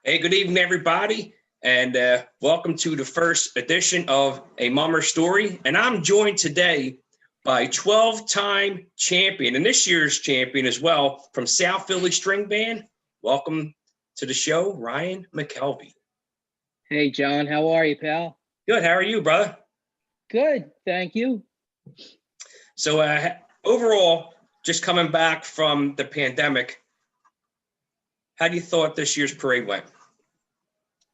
Hey, good evening, everybody, and welcome to the first edition of A Mummer Story. And I'm joined today by 12-time champion, and this year's champion as well, from South Philly String Band. Welcome to the show, Ryan Mckelvie. Hey, John, how are you, pal? Good. How are you, brother? Good, thank you. So overall, just coming back from the pandemic, how do you thought this year's parade went?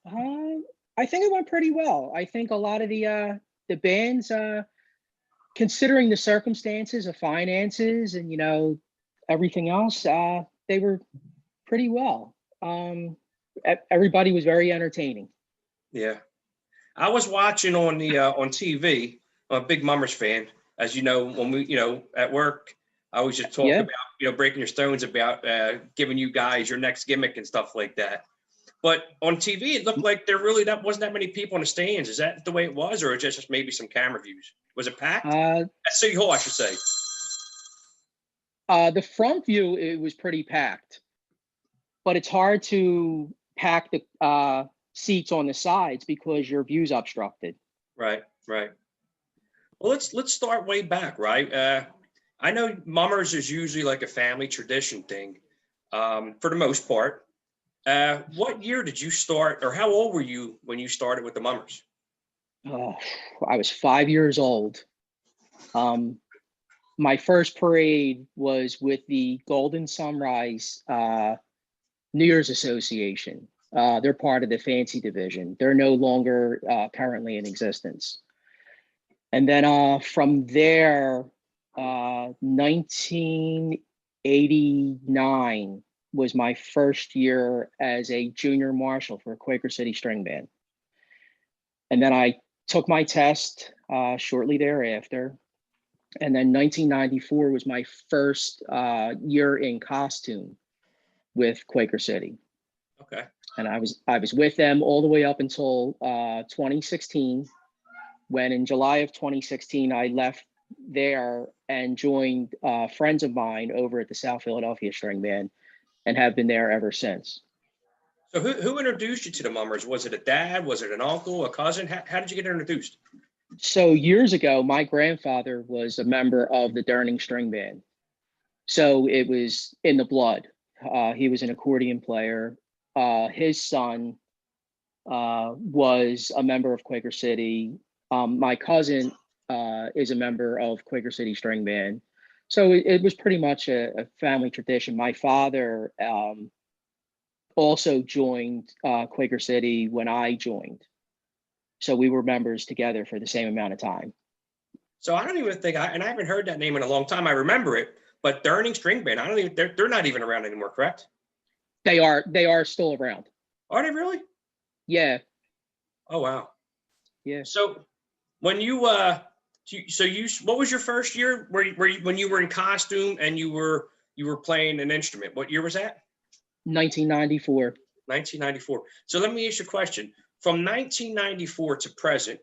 I think it went pretty well. I think a lot of the bands, considering the circumstances of finances and everything else, they were pretty well. Everybody was very entertaining. Yeah, I was watching on the on TV. I'm a big Mummers fan, as you know. When we, at work, I always just talk Yeah. about, breaking your stones about giving you guys your next gimmick and stuff like that. But on TV, it looked like there really wasn't that many people in the stands. Is that the way it was, or just maybe some camera views? Was it packed? At City Hall, I should say. The front view, it was pretty packed, but it's hard to pack the seats on the sides because your view's obstructed. Right. Well, let's start way back, right? I know Mummers is usually like a family tradition thing, for the most part. What year did you start, or how old were you when you started with the Mummers? I was 5 years old. My first parade was with the Golden Sunrise New Year's Association. They're part of the fancy division. They're no longer currently in existence. And then from there, 1989 was my first year as a junior marshal for Quaker City String Band. And then I took my test shortly thereafter. And then 1994 was my first year in costume with Quaker City. Okay. And I was with them all the way up until 2016, when in July of 2016, I left there and joined friends of mine over at the South Philadelphia String Band, and have been there ever since. So who introduced you to the Mummers? Was it a dad? Was it an uncle, a cousin? How did you get introduced? So years ago, my grandfather was a member of the Durning String Band. So it was in the blood. He was an accordion player. His son was a member of Quaker City. My cousin is a member of Quaker City String Band. So it was pretty much a family tradition. My father also joined Quaker City when I joined. So we were members together for the same amount of time. So I don't even think and I haven't heard that name in a long time. I remember it, but Durning String Band, I don't even, they're not even around anymore, correct? They are still around. Are they really? Yeah. Oh, wow. Yeah. So when you what was your first year when you were in costume and you were playing an instrument? What year was that? 1994. 1994. So let me ask you a question. From 1994 to present,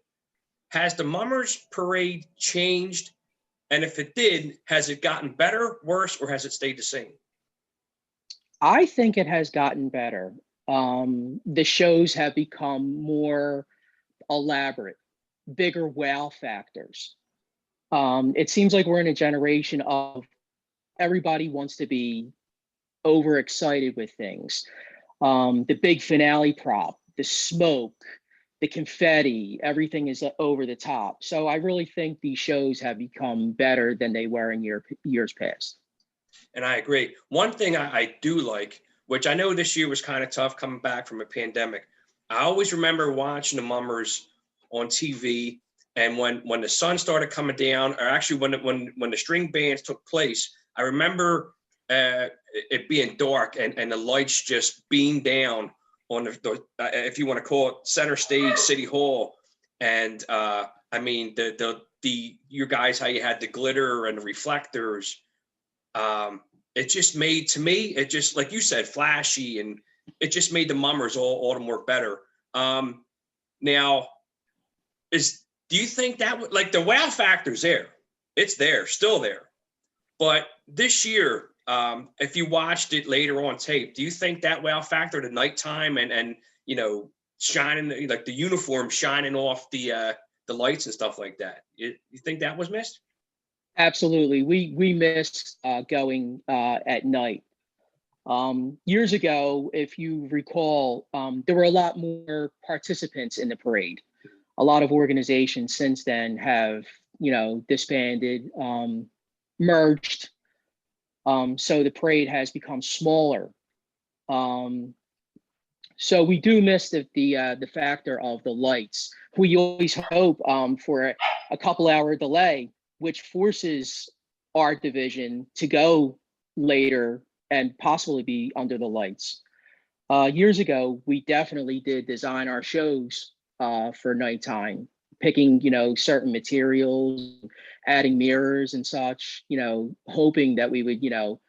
has the Mummers Parade changed? And if it did, has it gotten better, worse, or has it stayed the same? I think it has gotten better. The shows have become more elaborate, bigger wow factors. It seems like we're in a generation of everybody wants to be overexcited with things. The big finale prop, the smoke, the confetti, everything is over the top. So I really think these shows have become better than they were in years past. And I agree. One thing I do like, which I know this year was kind of tough coming back from a pandemic, I always remember watching the Mummers on TV. And when the sun started coming down, or actually when the string bands took place, I remember it being dark and the lights just beamed down on the if you want to call it center stage, City Hall. And I mean the your guys, how you had the glitter and the reflectors. It just made, to me, it just, like you said, flashy, and it just made the Mummers all the more better. Now, do you think that would, like, the wow factor's there? It's there, still there. But this year, if you watched it later on tape, do you think that wow factor, the nighttime and you know, shining, like the uniform shining off the lights and stuff like that, you think that was missed? Absolutely. We missed going at night. Years ago, if you recall, there were a lot more participants in the parade. A lot of organizations since then have, you know, disbanded, merged. So the parade has become smaller. So we do miss the factor of the lights. We always hope for a couple hour delay, which forces our division to go later and possibly be under the lights. Years ago, we definitely did design our shows for nighttime, picking, you know, certain materials, adding mirrors and such, you know, hoping that we would, you know,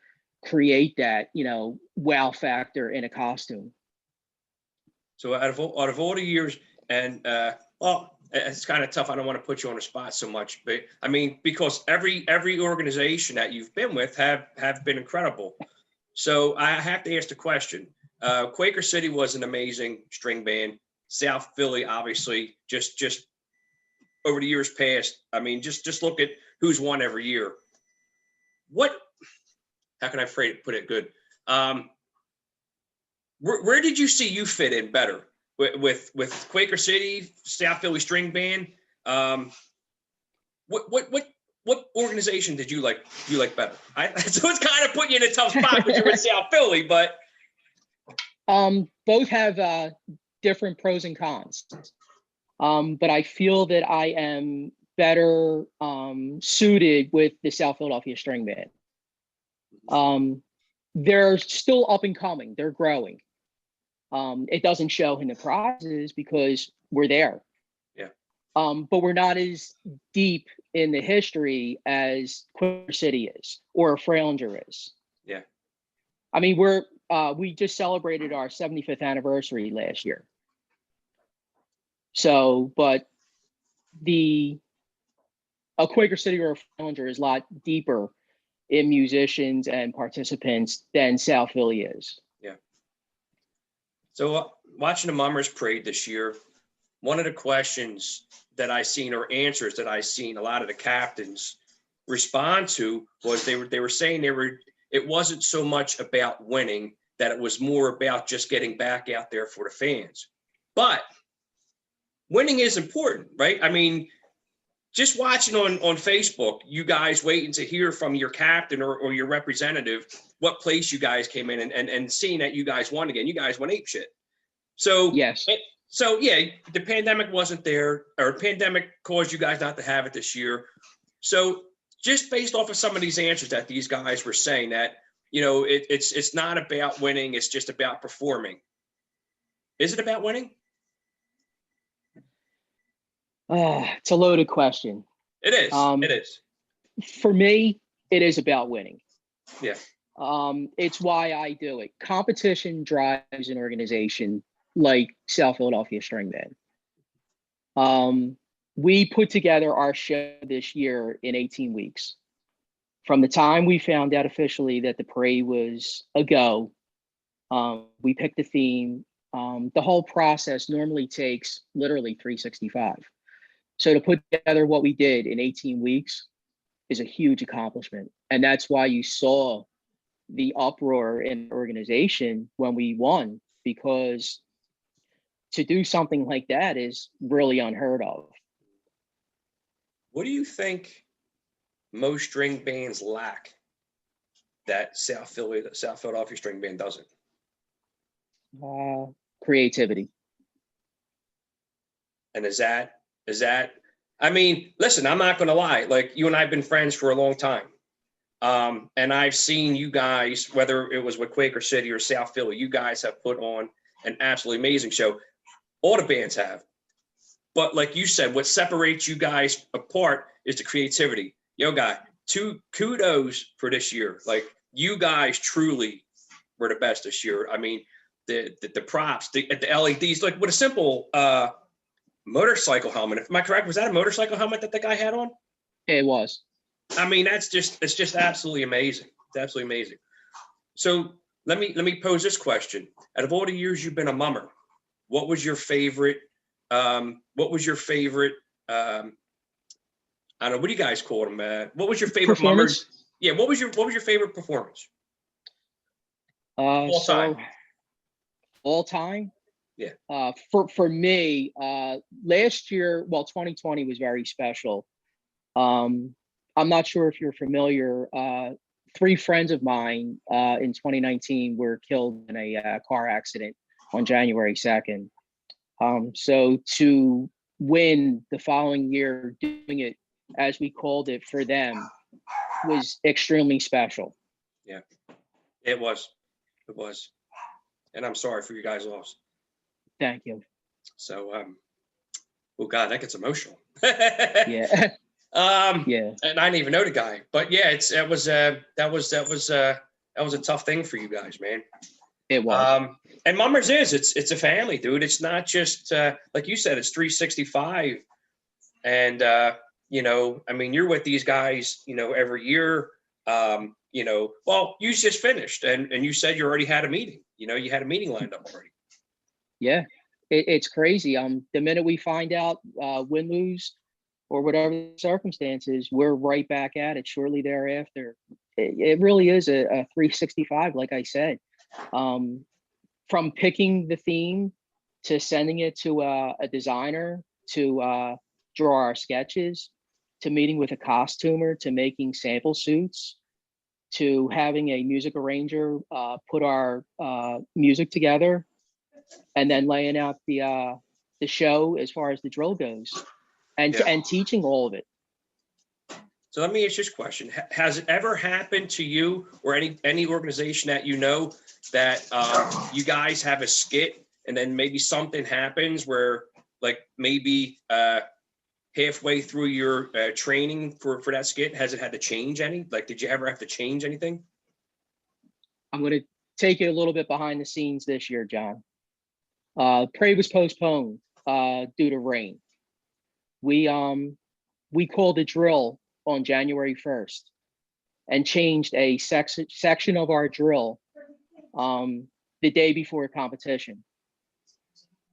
create that, you know, wow factor in a costume. So out of all the years, and well, it's kind of tough. I don't want to put you on the spot so much, but I mean, because every organization that you've been with have been incredible. So I have to ask the question. Quaker City was an amazing string band. South Philly, obviously, just over the years past. I mean, just look at who's won every year. What? How can I put it good? Where did you see you fit in better with Quaker City, South Philly String Band? What organization did you like better? So it's kind of putting you in a tough spot because you're in South Philly, but both have different pros and cons. But I feel that I am better suited with the South Philadelphia String Band. They're still up and coming. They're growing. It doesn't show in the prizes because we're there. Yeah. But we're not as deep in the history as Quaker City is or Fralinger is. Yeah. I mean, we just celebrated our 75th anniversary last year. So, but a Quaker City or a Fralinger is a lot deeper in musicians and participants than South Philly is. Yeah. So watching the Mummers Parade this year, one of the questions that I seen or answers that I seen a lot of the captains respond to was they were saying it wasn't so much about winning, that it was more about just getting back out there for the fans. But winning is important, right? I mean, just watching on Facebook, you guys waiting to hear from your captain or your representative what place you guys came in and seeing that you guys won again. You guys won ape shit. So yes. So yeah, the pandemic wasn't there, or pandemic caused you guys not to have it this year. So just based off of some of these answers that these guys were saying, that, you know, it's not about winning, it's just about performing. Is it about winning? It's a loaded question. It is. It is. For me, it is about winning. Yeah. It's why I do it. Competition drives an organization like South Philadelphia String Band. We put together our show this year in 18 weeks. From the time we found out officially that the parade was a go, we picked a theme. The whole process normally takes literally 365. So to put together what we did in 18 weeks is a huge accomplishment. And that's why you saw the uproar in the organization when we won, because to do something like that is really unheard of. What do you think most string bands lack that South Philadelphia String Band doesn't? Creativity. And is that, I mean, listen, I'm not going to lie. Like, you and I have been friends for a long time. And I've seen you guys, whether it was with Quaker City or South Philly, you guys have put on an absolutely amazing show. All the bands have. But like you said, what separates you guys apart is the creativity. Yo, guy, kudos for this year. Like, you guys truly were the best this year. I mean, the props, the LEDs, like with a simple motorcycle helmet. Am I correct? Was that a motorcycle helmet that the guy had on? It was. I mean, it's just absolutely amazing. It's absolutely amazing. So let me pose this question. Out of all the years you've been a mummer, what was your favorite, I don't know, what do you guys call them? What was your favorite mummer? Performance. Yeah, what was your favorite performance? All So time. all time. Yeah. For me, last year, well, 2020 was very special. I'm not sure if you're familiar. Three friends of mine in 2019 were killed in a car accident on January 2nd. So to win the following year, doing it as we called it for them, was extremely special. Yeah, it was. It was. And I'm sorry for you guys' loss. Thank you. So, oh God, that gets emotional. Yeah. Yeah. And I didn't even know the guy, but yeah, that was a tough thing for you guys, man. It was. And Mummers it's a family, dude. It's not just like you said, it's 365. And I mean, you're with these guys, every year. Well, you just finished and you said you already had a meeting. You had a meeting lined up already. Yeah. It's crazy. The minute we find out win, lose, or whatever the circumstances, we're right back at it shortly thereafter. It really is a 365, like I said. From picking the theme to sending it to a designer to draw our sketches, to meeting with a costumer, to making sample suits, to having a music arranger put our music together, and then laying out the show as far as the drill goes, and Yeah. and teaching all of it. So let me ask you this question. Has it ever happened to you or any organization that that you guys have a skit and then maybe something happens where like maybe halfway through your training for that skit, has it had to change any? Like, did you ever have to change anything? I'm going to take it a little bit behind the scenes this year, John. Parade was postponed due to rain. We called a drill on January 1st and changed a section of our drill the day before a competition,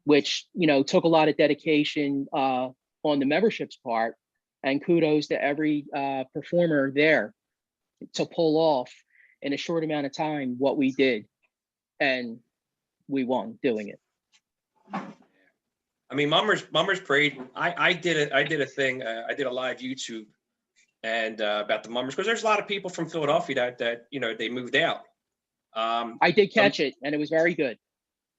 which took a lot of dedication on the membership's part, and kudos to every performer there to pull off in a short amount of time what we did, and we won doing it. I mean, Mummers Parade. I did a thing. I did a live YouTube and about the Mummers, because there's a lot of people from Philadelphia that they moved out. I did catch it, and it was very good.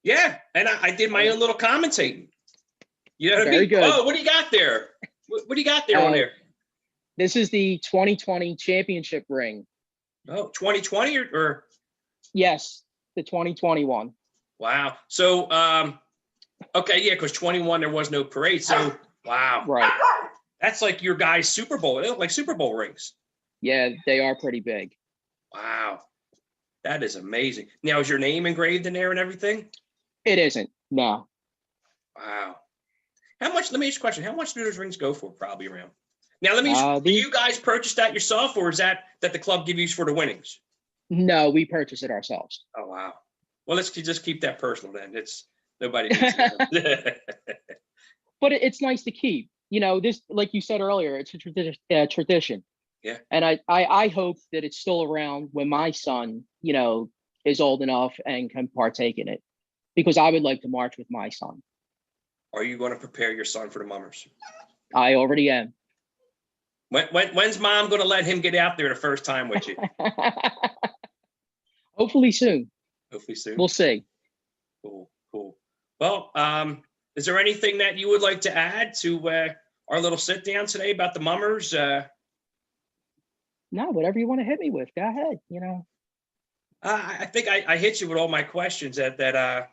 Yeah, and I did my own little commentating. You know what I Very mean? good. Oh, what do you got there? What do you got there on there? This is the 2020 championship ring. Oh, 2020 or? Yes, the 2021. Wow. So, okay, yeah, because 21 there was no parade. So, wow. Right. That's like your guys' Super Bowl. They look like Super Bowl rings. Yeah, they are pretty big. Wow. That is amazing. Now, is your name engraved in there and everything? It isn't. No. Wow. How much? Let me ask you a question. How much do those rings go for? Probably around. Now, let me. Do you guys purchase that yourself, or is that the club give you for the winnings? No, we purchase it ourselves. Oh wow. Well, let's just keep that personal then. It's nobody needs it. But it's nice to keep. This, like you said earlier, it's a tradition. Yeah. And I hope that it's still around when my son, is old enough and can partake in it, because I would like to march with my son. Are you going to prepare your son for the Mummers? I already am. When's mom going to let him get out there the first time with you? Hopefully soon. Hopefully soon. We'll see. Cool. Well, is there anything that you would like to add to our little sit down today about the Mummers? No, whatever you want to hit me with, go ahead. I think I hit you with all my questions that I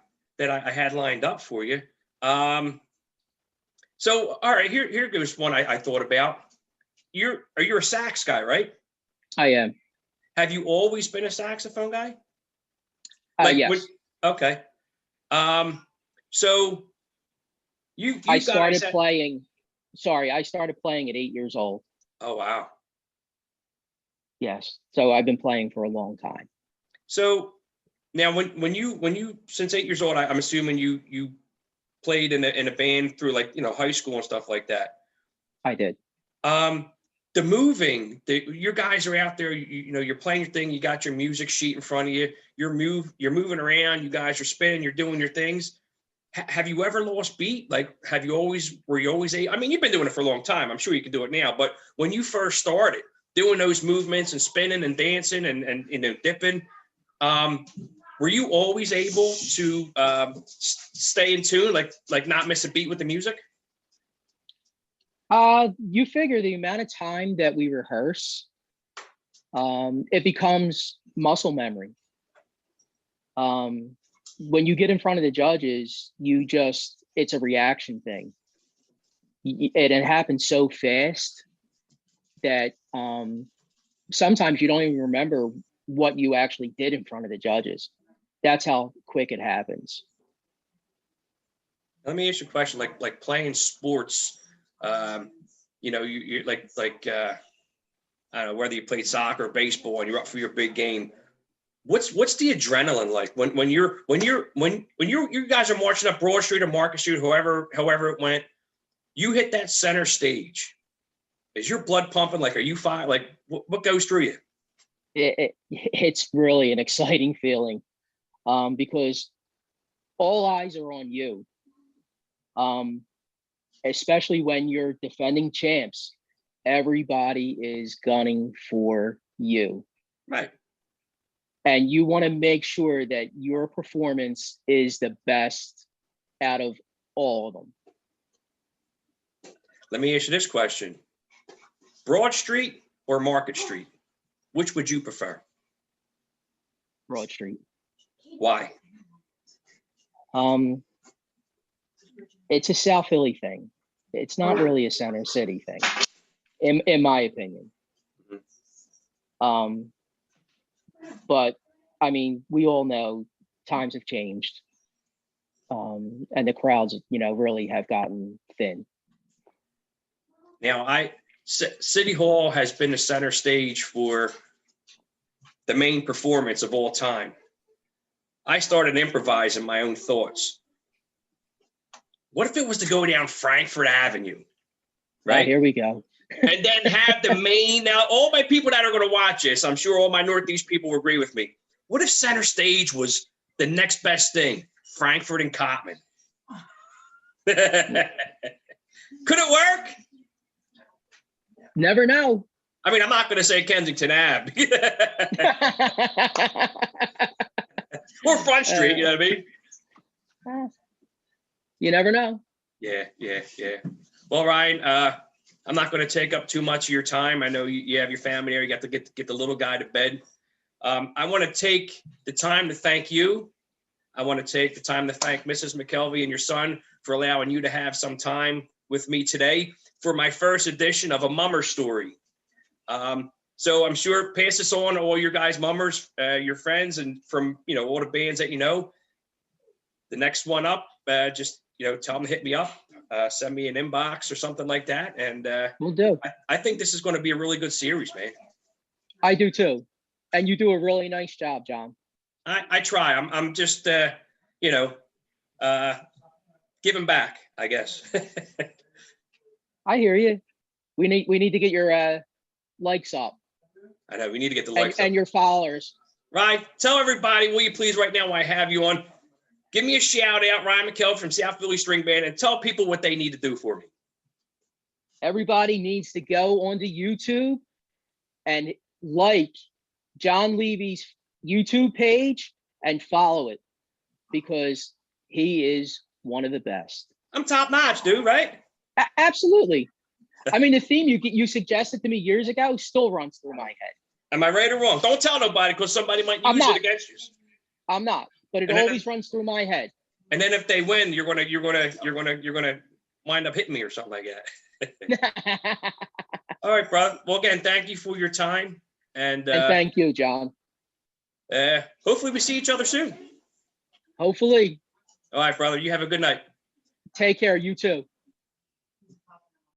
had lined up for you. So all right, here goes one I thought about. You're a sax guy, right? I am. Have you always been a saxophone guy? Yes. Okay. So you I started playing. Sorry, I started playing at 8 years old. Oh wow. Yes. So I've been playing for a long time. So now, when you since 8 years old, I'm assuming you played in a band through, like, high school and stuff like that. I did. The moving, your guys are out there. You're playing your thing. You got your music sheet in front of you. You're moving around. You guys are spinning. You're doing your things. Have you ever lost beat? Like, were you always I mean, you've been doing it for a long time. I'm sure you can do it now. But when you first started doing those movements and spinning and dancing and dipping, were you always able to stay in tune, like not miss a beat with the music? You figure the amount of time that we rehearse, it becomes muscle memory. When you get in front of the judges, it's a reaction thing. It happens so fast that sometimes you don't even remember what you actually did in front of the judges. That's how quick it happens. Let me ask you a question. Like playing sports, you like I don't know, whether you play soccer or baseball and you're up for your big game. What's the adrenaline like when you guys are marching up Broad Street or Market Street, however it went, you hit that center stage? Is your blood pumping? Like, are you fine? Like, what goes through you? It's really an exciting feeling, because all eyes are on you, especially when you're defending champs. Everybody is gunning for you. Right. And you want to make sure that your performance is the best out of all of them. Let me ask you this question. Broad Street or Market Street? Which would you prefer? Broad Street. Why? It's a South Philly thing. It's not really a Center City thing, in my opinion. But I mean, we all know times have changed, and the crowds, really have gotten thin. Now, City Hall has been the center stage for the main performance of all time. I started improvising my own thoughts. What if it was to go down Frankfurt Avenue, right? Here we go. And then have the main, now all my people that are going to watch this, I'm sure all my Northeast people will agree with me. What if center stage was the next best thing? Frankfurt and Cottman. Could it work? Never know. I mean, I'm not going to say Kensington Ave. Or Front Street, you know what I mean? You never know. Yeah. Well, Ryan, I'm not going to take up too much of your time. I know you have your family there. You got to get the little guy to bed. I want to take the time to thank you. I want to take the time to thank Mrs. McKelvie and your son for allowing you to have some time with me today for my first edition of A Mummer Story. So I'm sure pass this on to all your guys' mummers, your friends, and from all the bands that you know. The next one up, just tell them to hit me up, send me an inbox or something like that, and we'll do. I think this is going to be a really good series, man. I do too, and you do a really nice job, John. I try. I'm just giving back, I guess. I hear you. We need to get your likes up. I know we need to get the likes and up. Your followers. Ryan, tell everybody, will you please, right now while I have you on, give me a shout out, Ryan Mckelvie from South Philly String Band, and tell people what they need to do for me. Everybody needs to go onto YouTube and like John Levy's YouTube page and follow it, because he is one of the best. I'm top notch, dude, right? Absolutely. I mean, the theme you suggested to me years ago still runs through my head. Am I right or wrong? Don't tell nobody, because somebody might use it against you. I'm not, but it always runs through my head. And then if they win, you're gonna wind up hitting me or something like that. All right, brother. Well, again, thank you for your time, and thank you, John. Hopefully we see each other soon. Hopefully. All right, brother. You have a good night. Take care. You too.